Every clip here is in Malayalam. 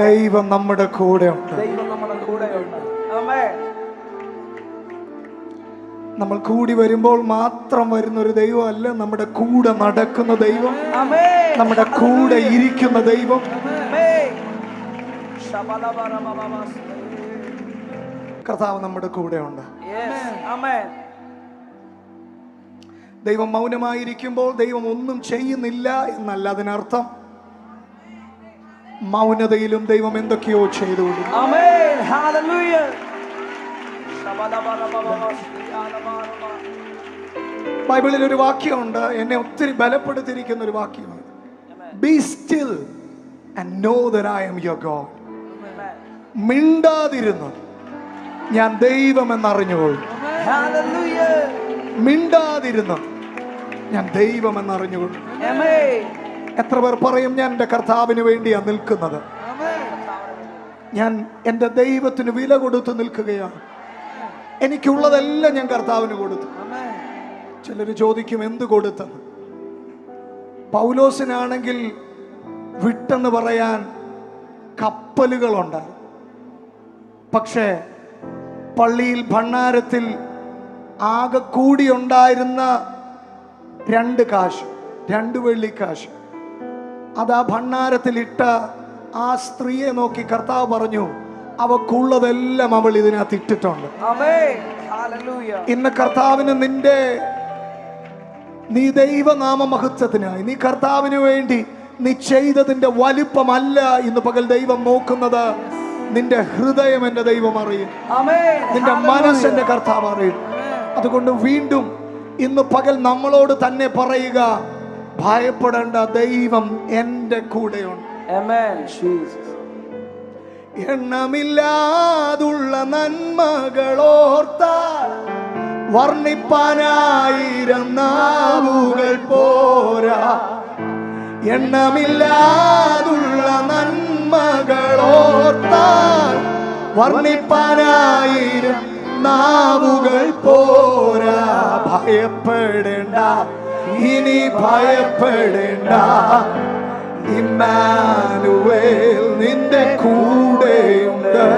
ദൈവം നമ്മുടെ കൂടെയുണ്ട്. നമ്മൾ കൂടി വരുമ്പോൾ മാത്രം വരുന്ന ഒരു ദൈവമല്ല, നമ്മുടെ കൂടെ നടക്കുന്ന ദൈവം, നമ്മുടെ കൂടെ ഇരിക്കുന്ന ദൈവം. കർത്താവ് നമ്മുടെ കൂടെയുണ്ട്. ദൈവം മൗനമായിരിക്കുമ്പോൾ ദൈവം ഒന്നും ചെയ്യുന്നില്ല എന്നല്ല അതിനർത്ഥം. മൗനതയിലും ദൈവം എന്തൊക്കെയോ ചെയ്തുകൊണ്ടിരിക്കും. ബൈബിളിൽ ഒരു വാക്യമുണ്ട്, എന്നെ ഒത്തിരി ബലപ്പെടുത്തിയിരിക്കുന്ന ഒരു വാക്യമാണ്. Be still and know that I am your God. മിണ്ടാതിരുന്നു ഞാൻ ദൈവമെന്നറിഞ്ഞുകൊള്ളു. മിണ്ടാതിരുന്നു ഞാൻ ദൈവമെന്നറിഞ്ഞുകൊള്ളു. എത്ര പേർ പറയും ഞാൻ എൻ്റെ കർത്താവിന് വേണ്ടിയാണ് നിൽക്കുന്നത്, ഞാൻ എൻ്റെ ദൈവത്തിന് വില കൊടുത്ത് നിൽക്കുകയാണ്, എനിക്കുള്ളതെല്ലാം ഞാൻ കർത്താവിന് കൊടുത്തു. ചിലർ ചോദിക്കും എന്ത് കൊടുത്തെന്ന്. പൗലോസിനാണെങ്കിൽ വിട്ടെന്ന് പറയാൻ കപ്പലുകളുണ്ട്. പക്ഷേ പള്ളിയിൽ ഭണ്ഡാരത്തിൽ ആകെ കൂടി ഉണ്ടായിരുന്ന 2 കാശ്, 2 വെള്ളിക്കാശ്, അത് ആ ഭണ്ഡാരത്തിലിട്ട ആ സ്ത്രീയെ നോക്കി കർത്താവ് പറഞ്ഞു, അവക്കുള്ളതെല്ലാം അവൾ ഇതിനകത്ത് ഇട്ടിട്ടുണ്ട്. ഇന്ന് കർത്താവിന് നീ ദൈവനാമ മഹത്വത്തിനായി, നീ കർത്താവിന് വേണ്ടി നീ ചെയ്തതിന്റെ വലിപ്പമല്ല ഇന്ന് പകൽ ദൈവം നോക്കുന്നത്. നിന്റെ ഹൃദയം എന്റെ ദൈവം അറിയും, നിന്റെ മനസ്സ് എന്റെ കർത്താവ് അറിയും. അതുകൊണ്ട് വീണ്ടും ഇന്ന് പകൽ നമ്മളോട് തന്നെ പറയുക, ഭയപ്പെടേണ്ട, ദൈവം എന്റെ കൂടെയുണ്ട്. എണ്ണമില്ലാതുള്ള നന്മകളോർത്താൽ വർണ്ണിപ്പാനായിരം നാവുകൾ പോരാ. എണ്ണമില്ലാതുള്ള നന്മകളോർത്താൽ വർണ്ണിപ്പാനായിരം നാവുകൾ പോരാ. ഭയപ്പെടേണ്ട, ഇനി ഭയപ്പെടേണ്ട, ഇമ്മാനുവേൽ നിന്റെ കൂടെയുണ്ട്.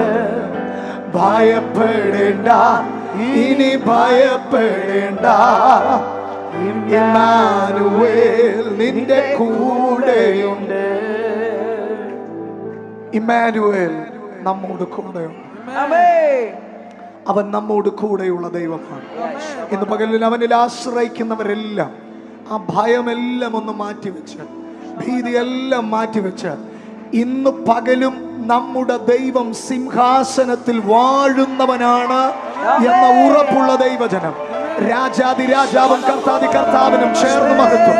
ഭയപ്പെടേണ്ട, ഇനി ഭയപ്പെടേണ്ട, ഇമ്മാനുവേൽ നിന്റെ കൂടെയുണ്ട്. ഇമ്മാനുവേൽ നമ്മോട് കൂടെയുണ്ട്. അവൻ നമ്മോട് കൂടെയുള്ള ദൈവമാണ്. ഇന്ന് പകലിൽ അവനിൽ ആശ്രയിക്കുന്നവരെല്ലാം ആ ഭയമെല്ലാം ഒന്ന് മാറ്റിവെച്ച്, ഭീതിയെല്ലാം മാറ്റിവെച്ച്, ഇന്ന് പകലും നമ്മുടെ ദൈവം സിംഹാസനത്തിൽ വാഴുന്നവനാണ് എന്ന ഉറപ്പുള്ള ദൈവജനം, രാജാതിരാജാവും കർത്താതി കർത്താവിനും ചേർന്ന് മഹത്വം.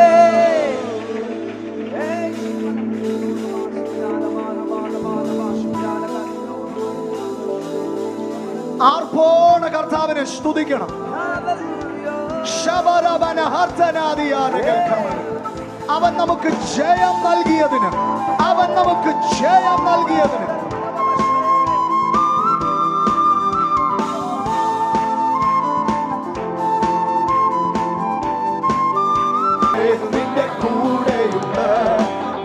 ആർപ്പോണ കർത്താവിനെ സ്തുതിക്കണം. അവൻ നമുക്ക് ജയം നൽകിയതിന്, അവൻ നമുക്ക് ജയം നൽകിയതിന് നിന്റെ കൂടെയുണ്ട്.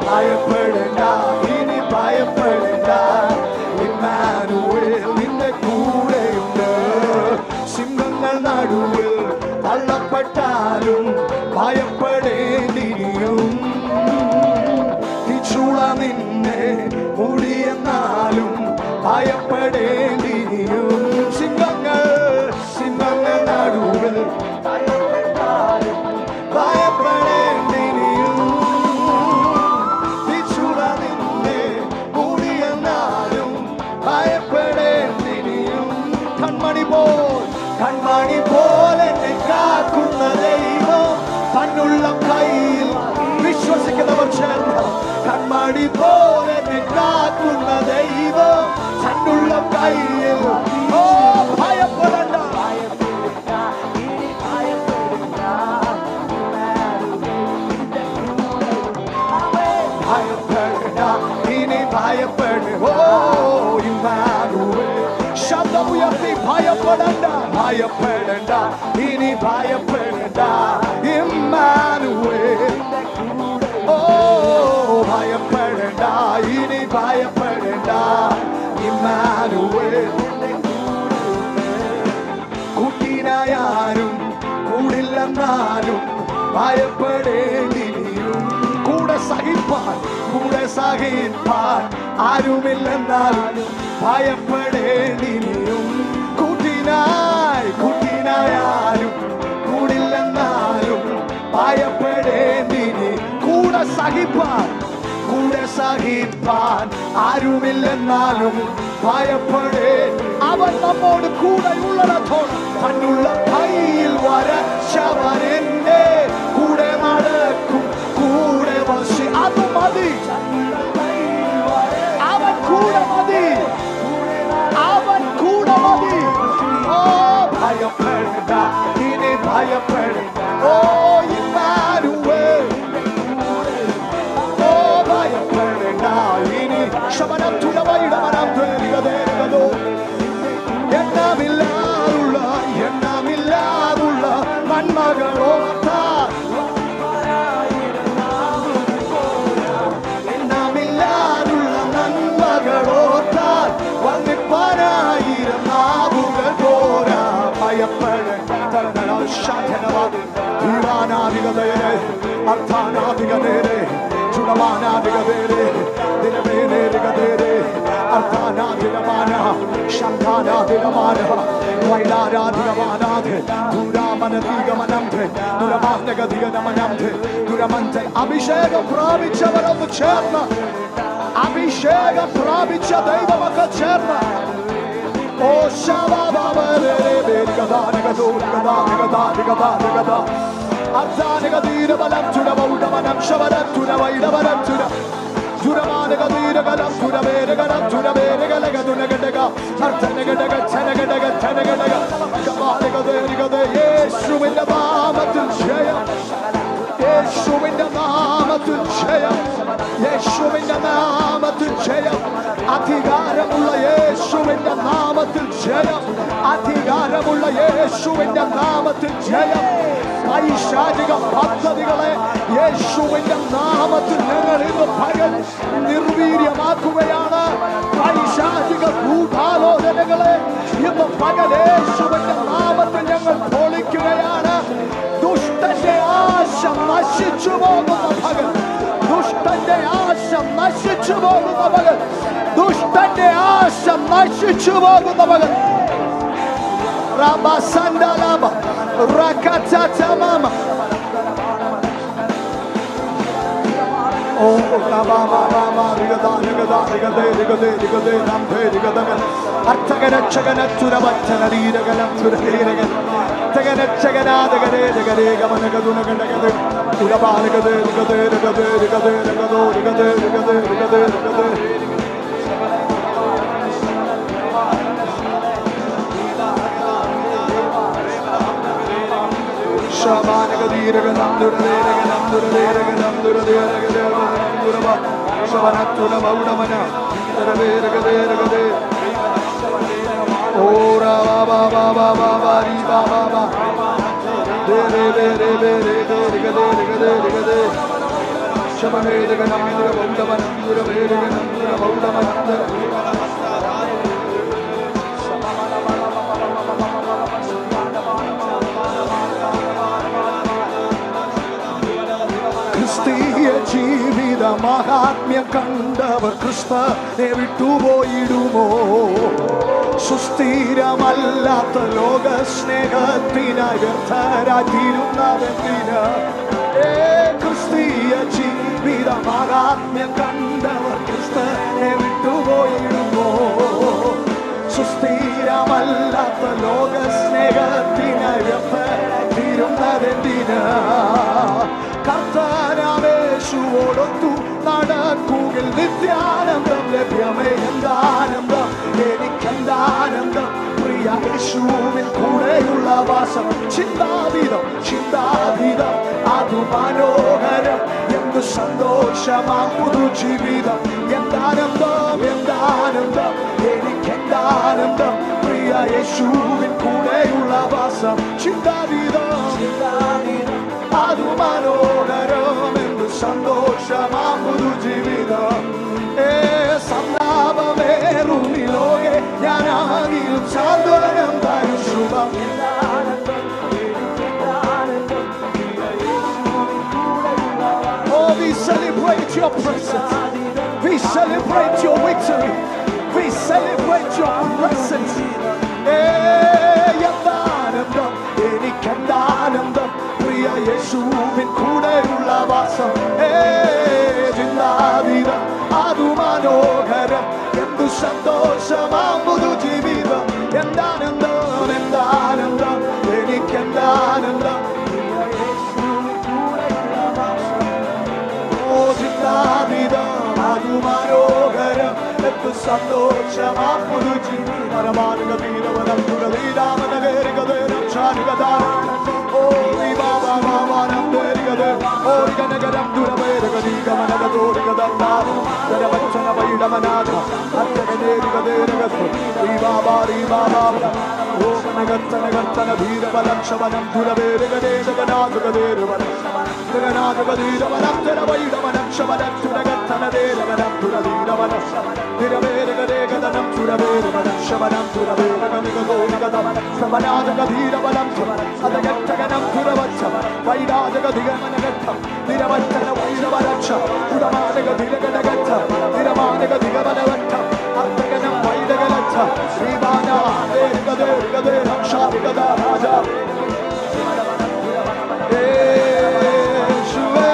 ഭയപ്പെടേണ്ട, ഇനി ഭയപ്പെടേണ്ട, ഇമ്മാനുവേൽ നിന്റെ കൂടെയുണ്ട്. സിംഹങ്ങൾ നടുവിൽ തള്ളപ്പെട്ടാലും ഭയപ്പെടേണ്ടിയും, തിച്ചുള നിന്നെ മുടിയെന്നാലും ഭയപ്പെടേണ്ടിയും. സിംഹങ്ങൾ നടുവിൽ തള്ളപ്പെട്ടാലും ഭയപ്പെടേണ്ടിയും, തിച്ചുള നിന്നെ മുടിയെന്നാലും ഭയപ്പെടേണ്ടിയും. കൺമണി പോലെ എന്നെ കാക്കുന്ന ദൈവം, തന്നുള്ള കയ്യിൽ വിശ്വസിക്കുന്നവർ ചേർന്ന്. കൺമണി പോലെ എന്നെ കാക്കുന്ന ദൈവം, തന്നുള്ള കയ്യിൽ. ഓ ഭയപ്പെടണ്ട, ഭയപ്പെടണ്ട, ഇനി ഭയപ്പെടേ. ഓ ഇമ്മാനുവേൽ ശബ്ദം ഉയർത്തി, ഭയപ്പെടണ്ട, ഭയപ്പെടണ്ട, ഇനി ഭയപ്പെടണ്ട, ഇമ്മാനുവേൽ. ഓ ഭയപ്പെടണ്ട, ഇനി ഭയപ്പെടണ്ട, ഇമ്മാനുവേൽ കൂട്ടിനായാലും കൂടില്ലെന്നാലും ഭയപ്പെടേണ്ടിയും കൂടെ സഹിപ്പാൻ ആരുമില്ലെന്നാലും ഭയപ്പെടേണ്ടിയും കൂട്ടിനായാലും കൂടില്ലെന്നാലും ഭയപ്പെടേണ്ടിനി കൂടെ സഹിപ്പാൻ ആരുമില്ലെന്നാലും ഭയപ്പെടേ അവൻ നമ്മോട് കൂടെ ഉള്ളടത്തോളം തന്നുള്ള കയ്യിൽ വരച്ചവനെന്റെ കൂടെ നടക്കും കൂടെ വശി അത് മതി അവൻ കൂടെ മതി ഓ ഭയപ്പെടേണ്ട ഇനി ഭയപ്പെടേണ്ട ഓ ഇമ്മാനുവേൽ ഓ ഭയപ്പെടേണ്ട ഇനി ശമനം തുലവയിടമനം തേടുകതേകതോ എണ്ണമില്ലാതുള്ള നന്മകളോർത്താൽ വന്നിപ്പാനായിരം നാവുകൾ പോരാ ഭയപ്പെടേണ്ട ധീരാനാധികതയെ അർത്ഥാനാധികതയെ ചുടവാനാധികതയെ ദിനമേനേരികതയെ അർത്ഥാനാധികമാന ശംഖാനാധികമാന വൈലാരാധികമാനാഥ് ദുരാമനധികമനംധ് ദുരമാനഗധികനമനംധ് ദുരമന്ഥ അഭിഷേകം പ്രാപിച്ചവരൊന്ന് ചേർന്ന് അഭിഷേകം പ്രാപിച്ച ദൈവമൊക്കെ ചേർന്ന് ഓ അർദ്ധാനഗതീരബലം ചുരവൗഡമനം ശവരത്തുരവൈഡവരം ചുര ചുരമാനഗതീരകലം ചുരവേരകലം ചുരവേരകലഗതുനഗടക അർദ്ധനഗടക ഛനഗടക ഛനഗടക കമാനഗതേരികത യേശുവിന്റെ നാമത്തിൽ ജയം യേശുവിന്റെ നാമത്തിൽ ജയം യേശുവിന്റെ നാമത്തിൽ ജയം അധികാരമുള്ള യേശുവിന്റെ നാമത്തിൽ ജയം അധികാരമുള്ള യേശുവിന്റെ നാമത്തിൽ ജയം പൈശാചിക പദ്ധതികളെ യേശുവിന്റെ നാമത്തിൽ ഞങ്ങൾ ഇന്ന് പകൽ നിർവീര്യമാക്കുകയാണ് പൈശാചിക ഗൂഢാലോചനകളെ ഇന്ന് പകൽ യേശുവിന്റെ നാമത്തിൽ ഞങ്ങൾ പൊളിക്കുകയാണ് ദുഷ്ടന്റെ ആശ നശിച്ചു പോകുന്ന പകൽ ദുഷ്ടന്റെ ആശ നശിച്ചു പോകുന്ന പകൽ ദുഷ്ടന്റെ ആശ നശിച്ചു പോകുന്ന പകൽ റബസന്ദലബ റകതതമമ ഓ റബബബബ റിഗദേ നംഭേ റിഗദഗൻ അർത്ഥകരക്ഷകനച്ചുരവച്ചനരീരകലം ചുരരീരകൻ തകരക്ഷകനാദഗരേ ദഗരേ ഗമനഗതുനഗടഗദ ഉലബാലഗദേ റിഗദേ റിഗദേ റിഗദേ റിഗദോ റിഗദേ റിഗദേ റിഗദേ റിഗദേ ശബാനഗദീരകലം ദുരദേരകലം ദുരദേരകലം ദുരദേരകലം ദുരബ ശബനത്തുലമൗഡമന ദുരദേരകദേരകദേ ഓരാ ബാബാ ബാബാ ബാബാ രി ബാബാ ബാ ദേ ദേ ദേ ദേ ദേ ദേ റിഗദേ റിഗദേ റിഗദേ ശബനേരകലം ദുരബൗഡമന ദുരദേരകലം ദുരബൗഡമന ക്രിസ്തീയ ജീവിത മഹാത്മ്യം കണ്ടവർ ക്രിസ്തുവിനെ വിട്ടുപോയിടുമോ സുസ്ഥിരമല്ലാത്ത ലോക സ്നേഹത്തിനായി വ്യർത്ഥരായിരുന്നവെന്തിന് ക്രിസ്തീയ ജീവിത മഹാത്മ്യം കണ്ടവർ ക്രിസ്തുവിനെ വിട്ടുപോയിടുമോ സുസ്ഥിരമല്ലാത്ത ലോക സ്നേഹത്തിനായി വ്യർത്ഥരായിരുന്നവെന്തിന് കർത്താനാമേശുവോടൊത്തു നടക്കുകിൽ നിത്യാനന്ദം ലഭ്യമേ എന്താനന്ദം എനിക്കെന്താനന്ദം പ്രിയ യേശുവിൻ കൂടെയുള്ള വാസം ചിന്താതീതം ചിന്താതീതം അതു മനോഹരം എന്തു സന്തോഷമാം പുതുജീവിതം എന്താനന്ദം എന്താനന്ദം എനിക്കെന്താനന്ദം പ്രിയ യേശുവിൻ കൂടെയുള്ള വാസം ചിന്താതീതം അതു മനോഹരം എന്തു സന്തോഷമാം പുതുജീവിതം സന്താപമേ തരും സാന്ത്വനം തരും ശുഭം. Oh, we celebrate your presence. We celebrate your victory. We celebrate your presence. എന്താനന്ദം, എനിക്കെന്താനന്ദം, പ്രിയ യേശുവിൻ കൂടെയുള്ള വാസം. ചിന്താതീതം, അതു മനോഹരം, എന്തു സന്തോഷമാം പുതു ജീവിതം. എന്താനന്ദം, എന്താനന്ദം, എനിക്കെന്താനന്ദം, ചിന്താതീതം, അതു മനോഹരം, എന്തു സന്തോഷമാം പുതു ജീവിതം. പരമാനുഗതീരവനം തുരതീരാമനഗേരികതേരം ശാനുഗതാരം. ഓ വിവാഹമാനം ദേരികതേ ഓരികനഗരം ദുരവേരകതീകമനഗതോരികതന്താരം ദരവച്ചന വൈഡമനാഥ അത്തനേരികതേരകത്തു വിവാഹാരീവാഭാവ ഓമനഗത്തനഗത്തന ധീരവലക്ഷവനം ദുരവേരകതേജഗനാഥുഗതേരുവനം ജഗനാഥുഗതീരവനം ദരവൈഡമനക്ഷവനം ദുരഗത്തനദേരവനം ദുരധീരവനം ദിരവേരകതേകതനം ദുരവേരവനക്ഷവനം ദുരവേരകനികതോരികതം സമനാഥകധീരവനം അതഗത്തകനം ദുരവച്ച വൈരാജകധികമനഗത്തം നിരവച്ചന വൈരവരക്ഷ ഉടമാനകധിരകനഗത്ത നിരമാനകധികമനവറ്റം അർത്തകനം വൈരകലച്ച ശ്രീമാനാദേരികതേ രക്ഷാരികത രാജ യേശുവേ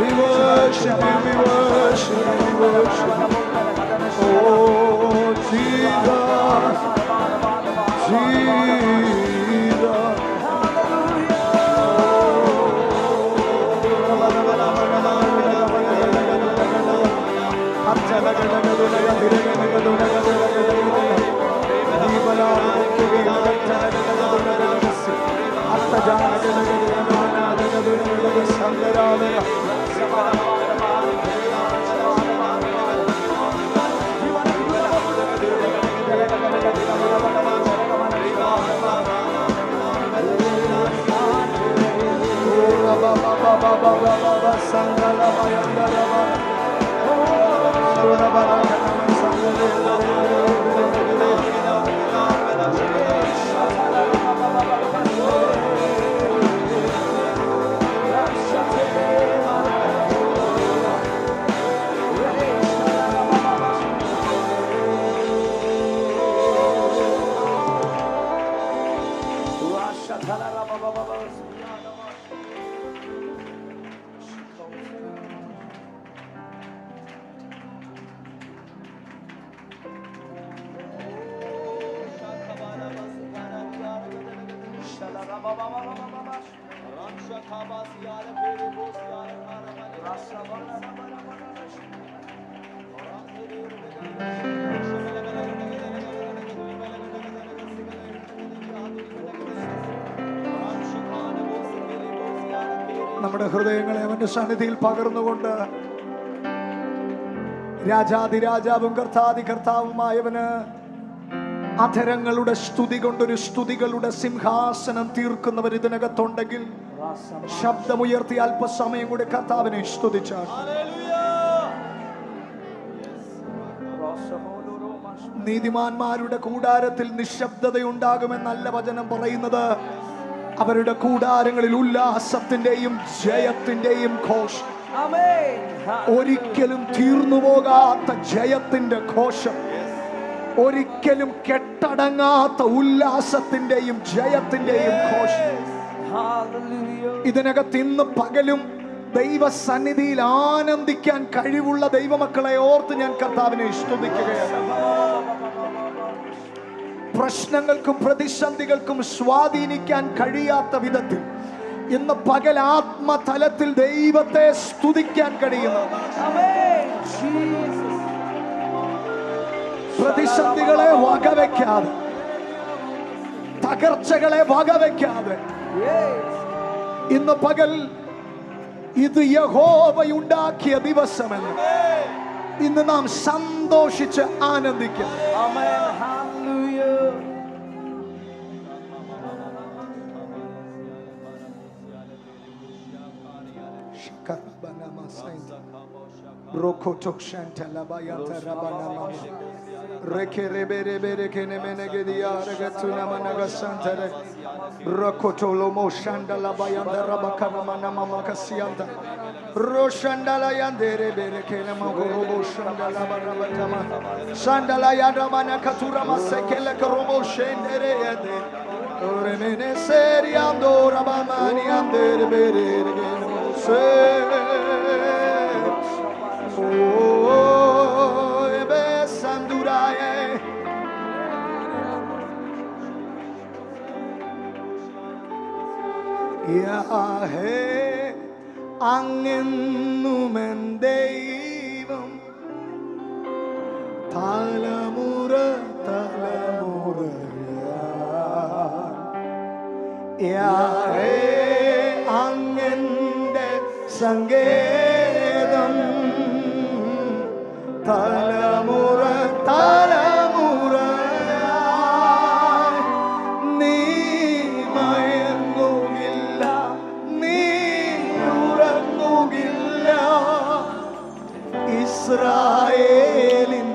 We worship you, we worship you, we worship you. Oh, Jesus, Jesus. നമ്മുടെ ഹൃദയങ്ങളെ അവന്റെ സന്നിധിയിൽ പകർന്നുകൊണ്ട് രാജാതിരാജാവും കർത്താതി കർത്താവുമായവന് അധരങ്ങളുടെ സ്തുതി കൊണ്ടൊരു സ്തുതികളുടെ സിംഹാസനം തീർക്കുന്നവർ ഇതിനകത്തുണ്ടെങ്കിൽ ശബ്ദമുയർത്തി അല്പസമയം കൂടെ കർത്താവിനെ സ്തുതിച്ചാൽ നീതിമാന്മാരുടെ കൂടാരത്തിൽ നിശബ്ദതയുണ്ടാകുമെന്നല്ല വചനം പറയുന്നത്. അവരുടെ കൂടാരങ്ങളിൽ ഉല്ലാസത്തിന്റെയും ജയത്തിന്റെയും ഘോഷം, ഒരിക്കലും തീർന്നുപോകാത്ത ജയത്തിന്റെ ഘോഷം, ഒരിക്കലും കെട്ടടങ്ങാത്ത ഉല്ലാസത്തിന്റെയും ജയത്തിന്റെയും ഘോഷം. ഇതിനകത്ത് ഇന്ന് പകലും ദൈവസന്നിധിയിൽ ആനന്ദിക്കാൻ കഴിവുള്ള ദൈവമക്കളെ ഓർത്ത് ഞാൻ കർത്താവിനെ സ്തുതിക്കുകയാണ്. പ്രശ്നങ്ങൾക്കും പ്രതിസന്ധികൾക്കും സ്വാധീനിക്കാൻ കഴിയാത്ത വിധത്തിൽ ഇന്ന് പകൽ ആത്മതലത്തിൽ ദൈവത്തെ സ്തുതിക്കാൻ കഴിയുന്നു. പ്രതിസന്ധികളെ വകവെക്കാതെ, തകർച്ചകളെ വകവെക്കാതെ ഇന്ന് പകൽ ഇത് യഹോവയുണ്ടാക്കിയ ദിവസമെന്ന് ഇന്ന് നാം സന്തോഷിച്ച് ആനന്ദിക്കാം. Rokotok shantala bayata rabana mama. Reke rebere bere kene menegedia regatuna managa santare. Rokotolo mo shandala bayanda rabakana mana mama kasianda. Roshandala yandere bere kene magorobo shandala barabatama. Shandala yanda mana katura masekele karobo shendere yande. Remene seri ando rabamani andere bere kene se. Oh, ebe sanduraye. Yahe അങ്ങെന്നുമെൻ ദൈവം തലമുറ യാഹേ അങ്ങന്റെ സങ്കേതം തലമുറ തലമുറ നീ മയങ്ങുകില്ല നീ ഉറങ്ങുകില്ല ഇസ്രായേലിൻ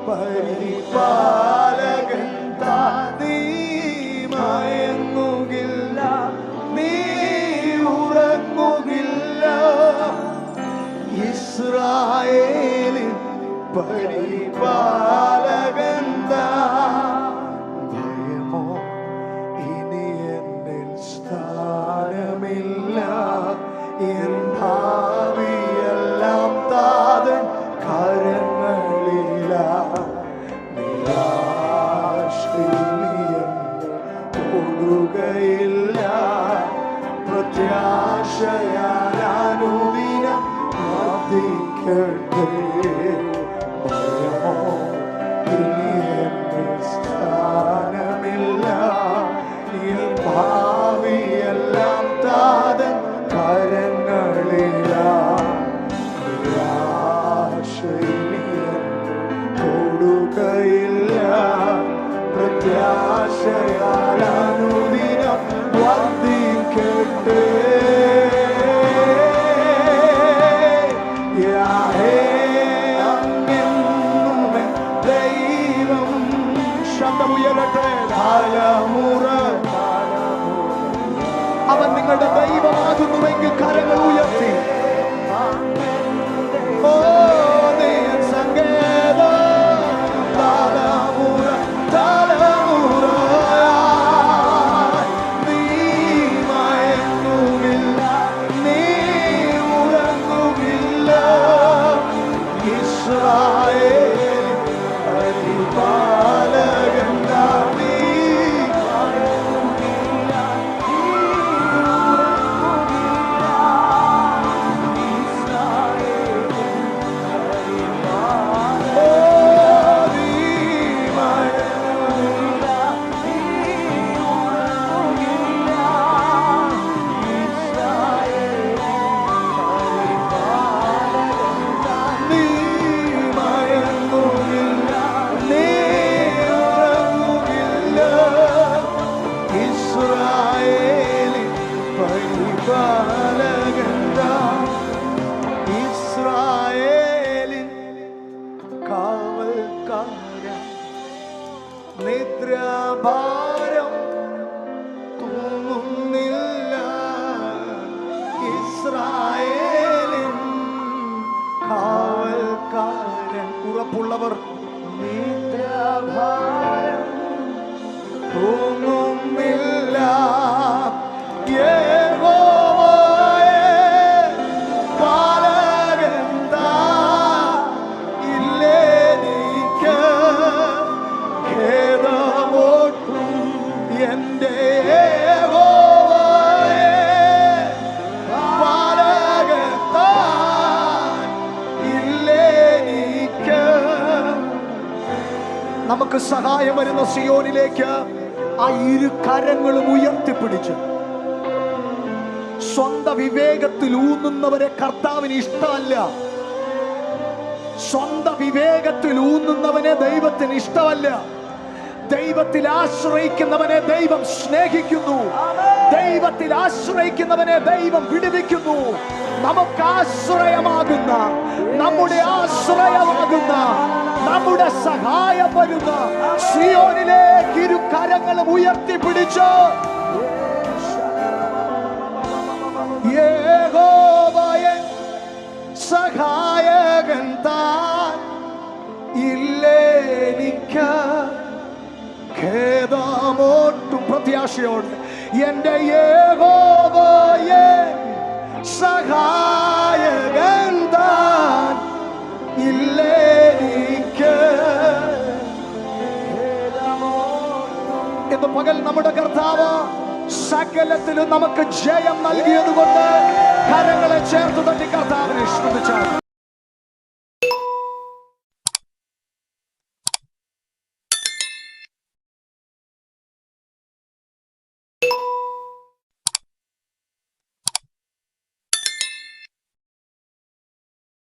പരിപാലകൻ നീ മയങ്ങുകില്ല നീ ഉറങ്ങുകില്ല ഇസ്രായേലിൻ പരിപാലകൻ ഭയമോ ഇനി എന്നിൽ സ്ഥാനമില്ല എൻ ഭാവിയെല്ലാം താതൻ കരങ്ങളില്ല കൊടുകയില്ല പ്രത്യാശയാനുദിനം വർദ്ധിക്കട്ടെ ഭയമോ ഇനി എന്നിൽ സ്ഥാനമില്ല എൻ ഭാവിയെല്ലാം താതൻ കരങ്ങളില്ല കൊടുകയില്ല പ്രത്യാശയാനുദിനം വർദ്ധിക്കട്ടെ യാഹേ അങ്ങെന്നുമെൻ ദൈവം ശബ്ദമുയരട്ടെ തലമുറ അവൻ നിങ്ങളുടെ ദൈവമാകുന്നുവെങ്കിൽ കരങ്ങൾ ഉയർത്തി ഓ നീ സങ്കേതം തലമുറ തലമുറ നീ മയങ്ങുകില്ല നീ ഉറങ്ങുകില്ല ഇസ്രായേൽ പരിപാലകൻ നീ ഇസ്രായേലിൻ കാവൽക്കാരൻ നിദ്രാഭാരം തൂങ്ങുന്നില്ല ഇസ്രായേലിൻ കാവൽക്കാരൻ ഉറപ്പുള്ളവർ നിദ്രാഭാരം തൂങ്ങുന്നില്ല നമുക്ക് സഹായം വരുന്ന സിയോനിലേക്ക് ആ ഇരു കരങ്ങളും ഉയർത്തിപ്പിടിച്ച് സ്വന്തം വിവേകത്തിൽ ഊന്നുന്നവരെ കർത്താവിന് ഇഷ്ടമല്ല. സ്വന്തം വിവേകത്തിൽ ഊന്നുന്നവനെ ദൈവത്തിന് ഇഷ്ടമല്ല. ദൈവത്തിൽ ആശ്രയിക്കുന്നവനെ ദൈവം സ്നേഹിക്കുന്നു. ദൈവത്തിൽ ആശ്രയിക്കുന്നവനെ ദൈവം വിടുവിക്കുന്നു. നമുക്ക് ആശ്രയമാകുന്ന, നമ്മുടെ ആശ്രയമാകുന്ന, നമ്മുടെ സഹായം വരുന്ന സിയോനിലേക്ക് ഇരു കരങ്ങളും ഉയർത്തിപ്പിടിച്ച് യഹോവയൻ സഹായകൻ താൻ, ഇല്ലേനിക്ക് ഖേദമൊട്ടും. പ്രത്യാശയോടെ എന്റെ യഹോവയൻ സഹായകൻ താൻ, ഇല്ലേനിക്ക്. ഇന്ന് പകൽ നമ്മുടെ കർത്താവ് സകലത്തിലും നമുക്ക് ജയം നൽകിയത് കൊണ്ട് കരങ്ങളെ ചേർത്ത് തട്ടി കർത്താവിനെ ശ്രമിച്ചാൽ